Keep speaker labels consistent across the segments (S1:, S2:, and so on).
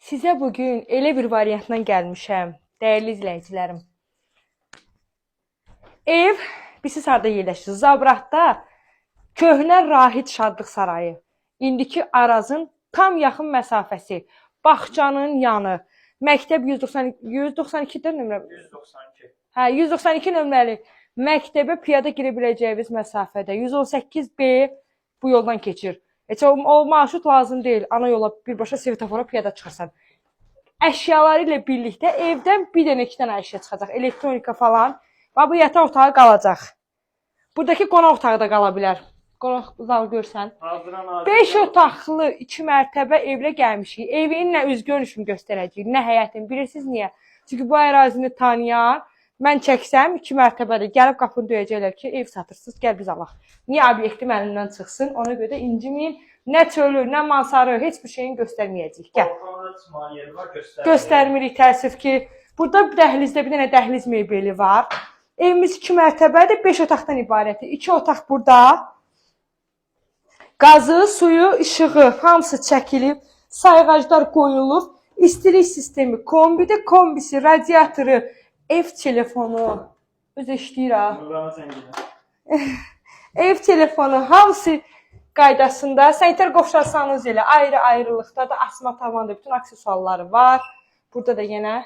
S1: Sizə bugün elə bir variantla gəlmişəm, dəyərli izləyicilərim. Ev, siz harada yerləşirsiniz? Zabratda köhnə Rahid Şadlıq Sarayı. İndiki Arazın tam yaxın məsafəsi, bağçanın yanı, məktəb 192-də nömrə.
S2: 192.
S1: Hə, 192 nömrəli məktəbə piyada girə biləcəyiniz məsafədə. 118B bu yoldan keçir. Heç o marşrut lazım deyil. Ana yola birbaşa svetofora piyada çıxırsan. Əşyaları ilə birlikdə evdən bir dənə iki dənə əşya çıxacaq. Elektronika falan. Və bu yataq otağı qalacaq. Buradakı qonaq otağı da qala bilər. Qonaq zalı görsən. 5 otaqlı 2 mərtəbə evlə gəlmişik. Evin nə üz görünüşünü göstərəcəyik, nə həyətini. Bilirsiniz niyə? Çünki bu ərazini tanıyan, mən çəksəm 2 mərtəbədə gəlib qapını döyəcəklər ki, ev satırsınız, gəl biz alaq. Niyə obyektim əlimdən çıxsın? Ona görə də inciməyin. Nə çölü, nə mansarı, heç bir şeyini göstərməyəcəyik. Gəl. Göstərmirik, təəssüf ki. Burada dəhlizdə bir dənə dəhliz mebeli var. Evimiz 2 mərtəbədir, 5 otaqdan ibarətdir. 2 otaq burada. Qazı, suyu, işığı hamısı çəkilib. Sayğaclar qoyulub. İstilik sistemi kombidir. Kombisi, radiatoru, ev telefonu. Özü işləyir ha. Ev telefonu hamısı qaydasında. Sanitar qovşasanız elə ayrı-ayrılıqda da asma tavanda bütün aksesuarları var. Burada da yenə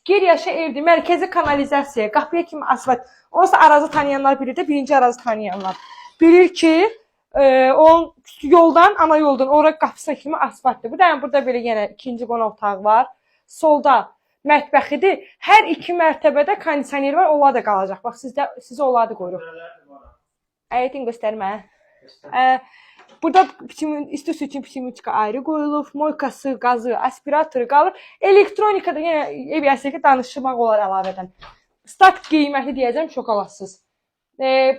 S1: geriyaşa evdir. Mərkəzi kanalizasiya, qapıya kimi asfalt. Onsa Arazı tanıyanlar bilir də, birinci Arazı tanıyanlar bilir ki, o yoldan, ana yoldan ora qapısına kimi asfaltdır. Burada belə yenə ikinci qonaq otağı var. Solda mətbəxidir. Hər 2 mərtəbədə kondisioner var, onlar da qalacaq. Bax sizə onlar da qoyuruq. Əydin göstərmə. Burada isti su üçün pneumatika ayrı qoyulub. Moykası, qazı, aspiratoru qalır. Elektronikada yenə ev yəsirki danışmaq olar əlavədən. Stat qiyməti deyəcəm, şok alasınız.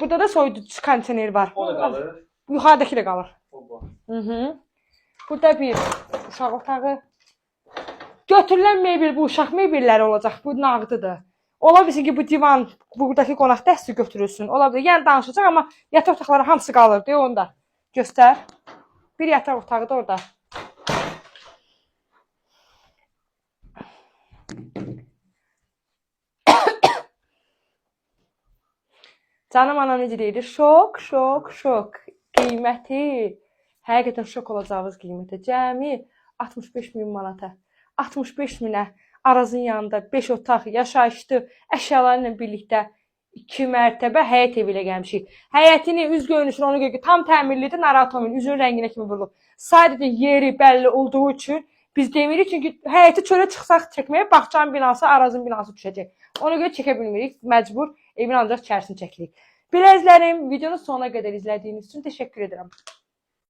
S1: Burada da soyuducu kondisioner var.
S2: O da qalır.
S1: Yuxarıdakı da qalır. Burada bir uşaq otağı. Götürülən mebel bu uşaq mebelləri olacaq. Bu nağdıdır. Ola bilsin ki, bu divan, buradakı qonaq dəsti götürülsün. Ola bilir. Yəni danışacaq, amma yataq otaqları hamısı qalır. Deyə onu da göstər. Bir yataq otağı da orada. Canım ana necə deyilir? Şok, şok, şok. Qiyməti, həqiqətən şok olacağınız qiymətə. Cəmi 65.000 manata. 65.000-ə Arazın yanında 5 otaq, yaşayışlı əşyalarla birlikdə 2 mərtəbə həyət evi ilə gəlmişik. Həyətini, üz görünüşünü ona görə ki, tam təmirlidir, narahat olmayın, üzünün rənginə kimi vurulub. Sadəcə yeri bəlli olduğu üçün biz demirik, çünki həyəti çölə çıxsaq çəkməyə bağçanın binası, Arazın binası düşəcək. Ona görə çəkə bilmirik, məcbur evin ancaq içərisini çəkirik. Biləclərim, videonun sonuna qədər izlədiyiniz üçün təşəkkür edirəm.